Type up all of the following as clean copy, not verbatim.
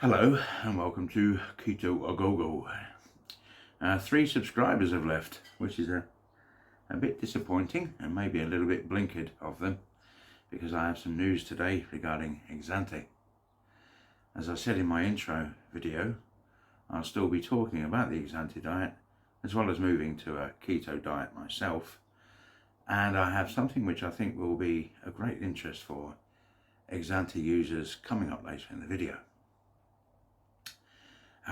Hello and welcome to Keto A Go Go. 3 subscribers have left, which is a bit disappointing and maybe a little bit blinkered of them, because I have some news today regarding Exante. As I said in my intro video, I'll still be talking about the Exante diet as well as moving to a keto diet myself, and I have something which I think will be of great interest for Exante users coming up later in the video.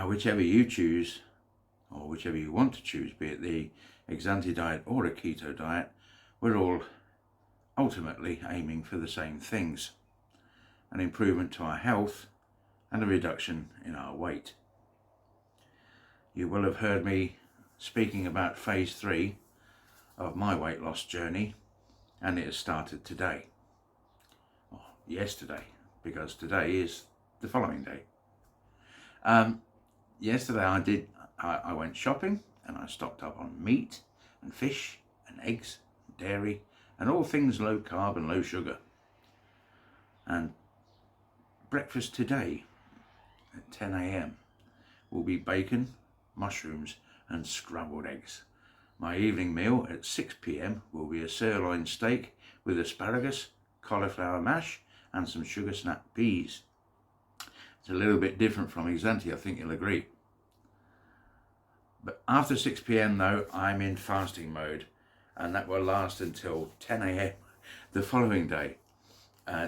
Whichever you choose, or whichever you want to choose, be it the Exante diet or a keto diet, we're all ultimately aiming for the same things: an improvement to our health and a reduction in our weight. You will have heard me speaking about phase 3 of my weight loss journey, and it has started today, or yesterday, because today is the following day. Yesterday I went shopping and I stocked up on meat and fish and eggs and dairy and all things low carb and low sugar. And breakfast today at 10 a.m. will be bacon, mushrooms and scrambled eggs. My evening meal at 6 p.m. will be a sirloin steak with asparagus, cauliflower mash and some sugar snap peas. It's a little bit different from Exante, I think you'll agree. But after 6 p.m. though, I'm in fasting mode, and that will last until 10 a.m. the following day.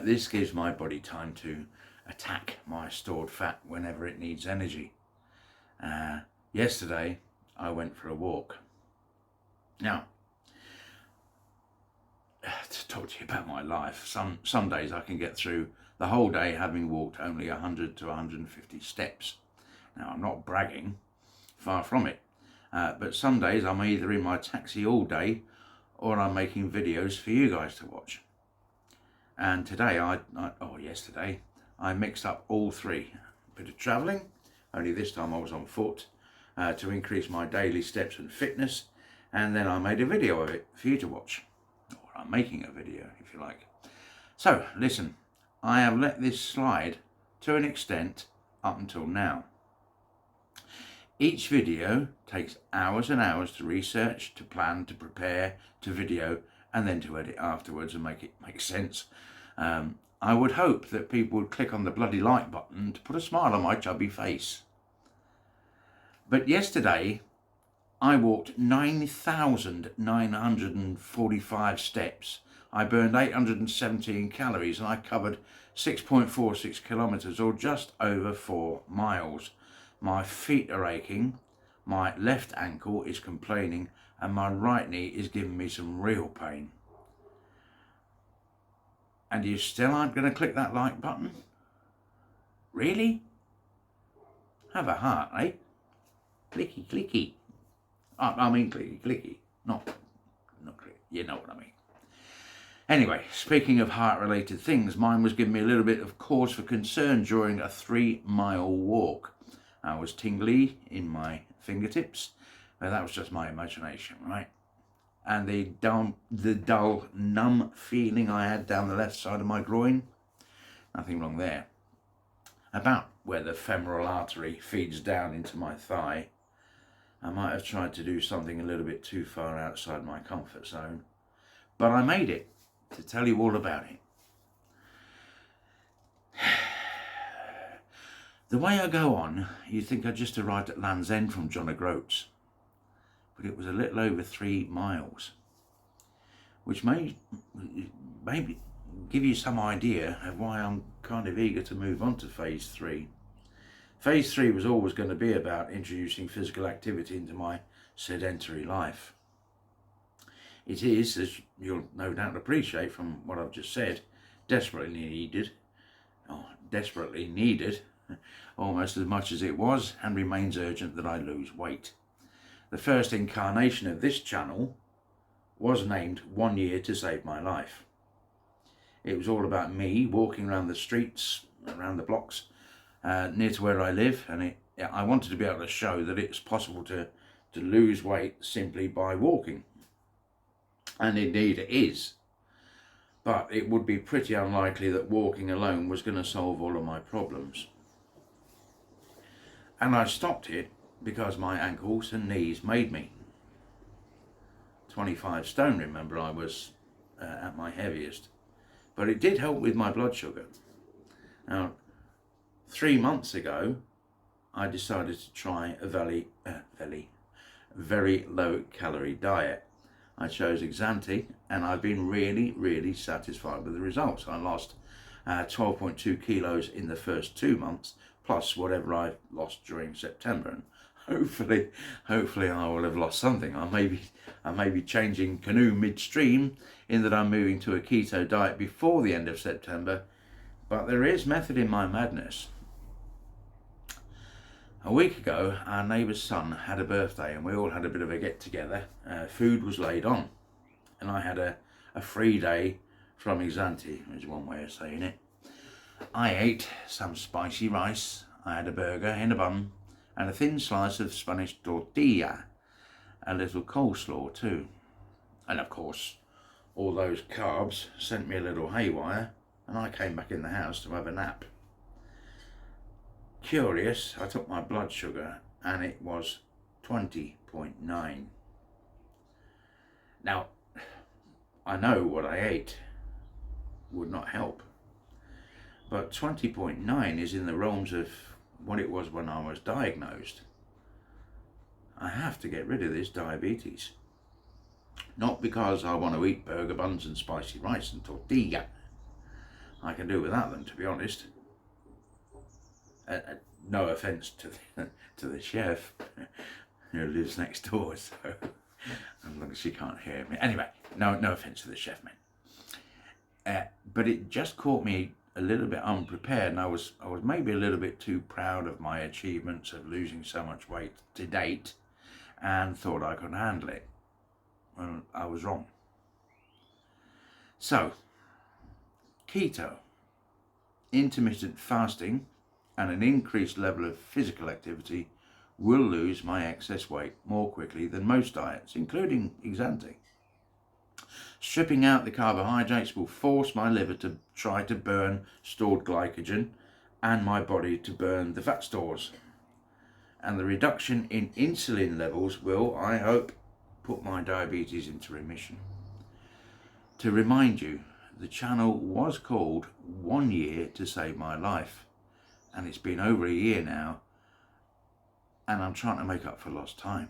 This gives my body time to attack my stored fat whenever it needs energy. Yesterday, I went for a walk. Now, to talk to you about my life, some days I can get through the whole day having walked only 100 to 150 steps. Now, I'm not bragging, far from it, but some days I'm either in my taxi all day or I'm making videos for you guys to watch. And today, yesterday, I mixed up all three. A bit of travelling, only this time I was on foot, to increase my daily steps and fitness, and then I made a video of it for you to watch. Or I'm making a video, if you like. So, listen, I have let this slide to an extent up until now. Each video takes hours and hours to research, to plan, to prepare, to video, and then to edit afterwards and make it make sense. I would hope that people would click on the bloody like button to put a smile on my chubby face. But yesterday, I walked 9,945 steps. I burned 817 calories and I covered 6.46 kilometers, or just over 4 miles. My feet are aching, my left ankle is complaining, and my right knee is giving me some real pain. And you still aren't going to click that like button? Really? Have a heart, eh? Clicky, clicky. I mean clicky, clicky. Not clicky. You know what I mean. Anyway, speaking of heart-related things, mine was giving me a little bit of cause for concern during a 3-mile walk. I was tingly in my fingertips, but that was just my imagination, right? And the dull, numb feeling I had down the left side of my groin, nothing wrong there. About where the femoral artery feeds down into my thigh, I might have tried to do something a little bit too far outside my comfort zone, but I made it to tell you all about it. The way I go on, you'd think I just arrived at Land's End from John O'Groats, but it was a little over 3 miles, which may maybe give you some idea of why I'm kind of eager to move on to phase 3. Phase 3 was always going to be about introducing physical activity into my sedentary life. It is, as you'll no doubt appreciate from what I've just said, desperately needed, almost as much as it was and remains urgent that I lose weight. The first incarnation of this channel was named 1 Year to Save My Life. It was all about me walking around the streets, around the blocks, near to where I live, and I wanted to be able to show that it's possible to lose weight simply by walking. And indeed it is. But it would be pretty unlikely that walking alone was going to solve all of my problems. And I stopped it because my ankles and knees made me. 25 stone, remember, I was at my heaviest. But it did help with my blood sugar. Now, 3 months ago, I decided to try a very low calorie diet. I chose Exante, and I've been really satisfied with the results. I lost 12.2 kilos in the first 2 months, plus whatever I lost during September. And hopefully I will have lost something. I may be changing canoe midstream, in that I'm moving to a keto diet before the end of September, but there is method in my madness. A week ago, our neighbour's son had a birthday, and we all had a bit of a get together. Food was laid on, and I had a free day from Exante, is one way of saying it. I ate some spicy rice, I had a burger in a bun, and a thin slice of Spanish tortilla, a little coleslaw too. And of course, all those carbs sent me a little haywire, and I came back in the house to have a nap. Curious, I took my blood sugar and it was 20.9. Now, I know what I ate would not help, but 20.9 is in the realms of what it was when I was diagnosed. I have to get rid of this diabetes. Not because I want to eat burger buns and spicy rice and tortilla. I can do without them, to be honest. No offence to the chef who lives next door, so as long as she can't hear me. Anyway, no offence to the chef, man. But it just caught me a little bit unprepared, and I was maybe a little bit too proud of my achievements of losing so much weight to date, and thought I could handle it. Well, I was wrong. So, keto, intermittent fasting, and an increased level of physical activity will lose my excess weight more quickly than most diets, including Exante. Stripping out the carbohydrates will force my liver to try to burn stored glycogen and my body to burn the fat stores. And the reduction in insulin levels will, I hope, put my diabetes into remission. To remind you, the channel was called 1 Year to Save My Life, and it's been over a year now, and I'm trying to make up for lost time.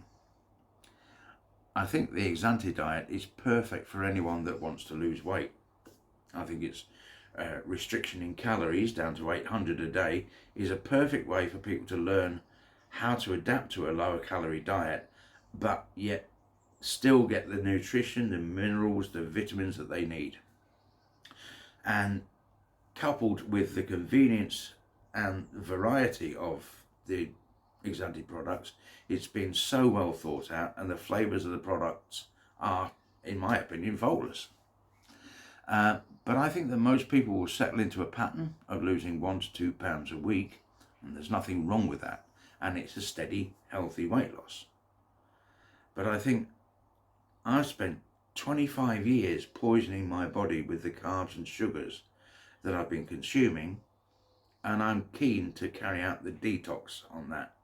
I think the Exante diet is perfect for anyone that wants to lose weight. I think it's restriction in calories down to 800 a day is a perfect way for people to learn how to adapt to a lower calorie diet, but yet still get the nutrition, the minerals, the vitamins that they need. And coupled with the convenience and variety of the Exante products, it's been so well thought out, and the flavours of the products are, in my opinion, faultless. But I think that most people will settle into a pattern of losing 1 to 2 pounds a week, and there's nothing wrong with that, and it's a steady, healthy weight loss. But I think I've spent 25 years poisoning my body with the carbs and sugars that I've been consuming, and I'm keen to carry out the detox on that.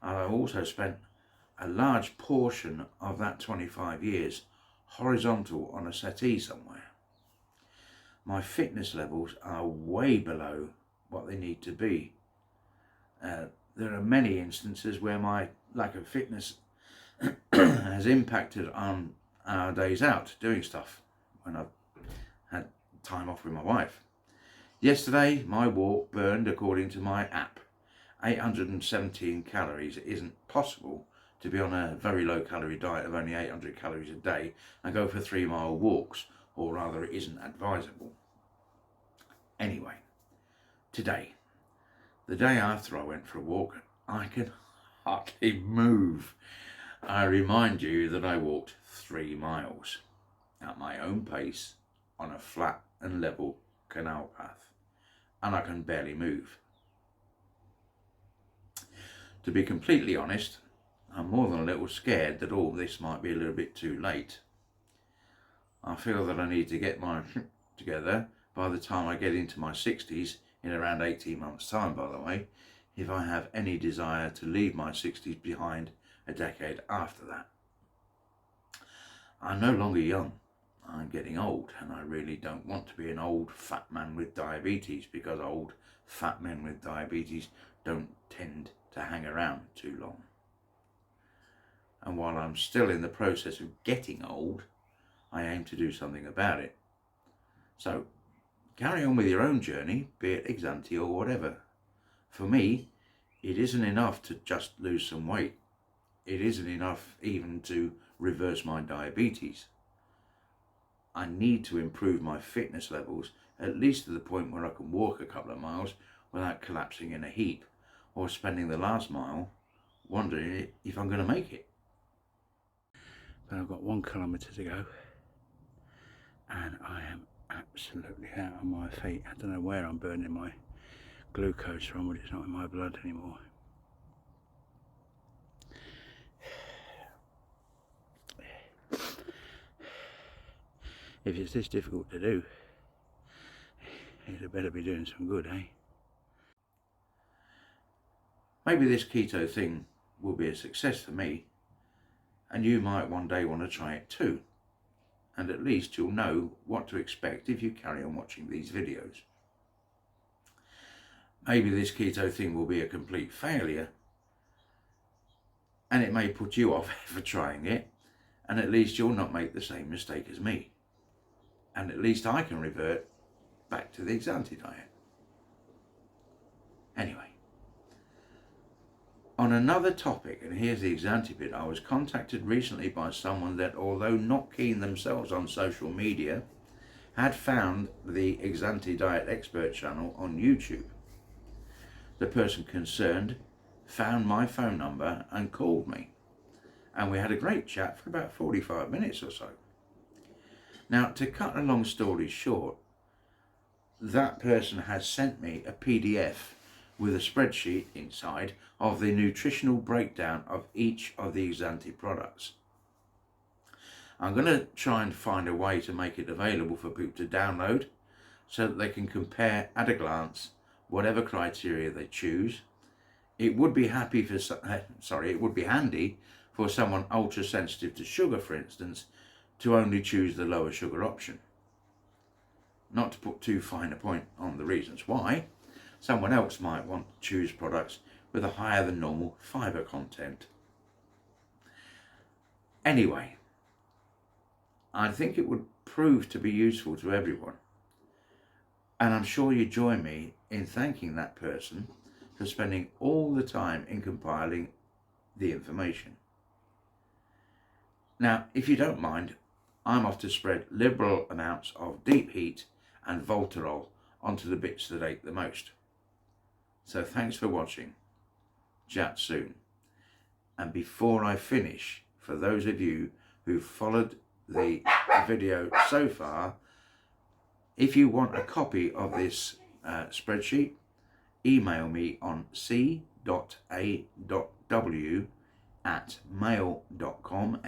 I've also spent a large portion of that 25 years horizontal on a settee somewhere. My fitness levels are way below what they need to be. There are many instances where my lack of fitness has impacted on our days out doing stuff when I've had time off with my wife. Yesterday, my walk burned, according to my app, 817 calories. It isn't possible to be on a very low calorie diet of only 800 calories a day and go for 3-mile walks, or rather it isn't advisable. Anyway, today, the day after I went for a walk, I can hardly move. I remind you that I walked 3 miles at my own pace on a flat and level canal path, and I can barely move. To be completely honest, I'm more than a little scared that all this might be a little bit too late. I feel that I need to get my shit together by the time I get into my 60s, in around 18 months' time, by the way, if I have any desire to leave my 60s behind a decade after that. I'm no longer young. I'm getting old, and I really don't want to be an old fat man with diabetes, because old fat men with diabetes don't tend to hang around too long. And while I'm still in the process of getting old, I aim to do something about it. So carry on with your own journey, be it Exante or whatever. For me, it isn't enough to just lose some weight. It isn't enough even to reverse my diabetes. I need to improve my fitness levels, at least to the point where I can walk a couple of miles without collapsing in a heap, or spending the last mile wondering if I'm going to make it. But I've got 1 kilometre to go, and I am absolutely out on my feet. I don't know where I'm burning my glucose from, but it's not in my blood anymore. If it's this difficult to do, it better be doing some good, eh? Maybe this keto thing will be a success for me, and you might one day want to try it too. And at least you'll know what to expect if you carry on watching these videos. Maybe this keto thing will be a complete failure, and it may put you off for trying it, and at least you'll not make the same mistake as me. And at least I can revert back to the Exante diet. Anyway, on another topic, and here's the Exante bit, I was contacted recently by someone that, although not keen themselves on social media, had found the Exante Diet expert channel on YouTube. The person concerned found my phone number and called me, and we had a great chat for about 45 minutes or so. Now, to cut a long story short, that person has sent me a PDF with a spreadsheet inside of the nutritional breakdown of each of the Exante products. I'm going to try and find a way to make it available for people to download so that they can compare at a glance whatever criteria they choose. It would be handy for someone ultra sensitive to sugar, for instance, to only choose the lower sugar option. Not to put too fine a point on the reasons why, someone else might want to choose products with a higher than normal fibre content. Anyway, I think it would prove to be useful to everyone, and I'm sure you join me in thanking that person for spending all the time in compiling the information. Now, if you don't mind, I'm off to spread liberal amounts of deep heat and Voltarol onto the bits that ache the most. So thanks for watching. Chat soon. And before I finish, for those of you who followed the video so far, if you want a copy of this spreadsheet, email me on c.a.w@mail.com,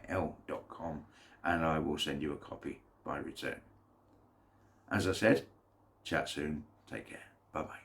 mail.com, and I will send you a copy by return. As I said, chat soon. Take care. Bye-bye.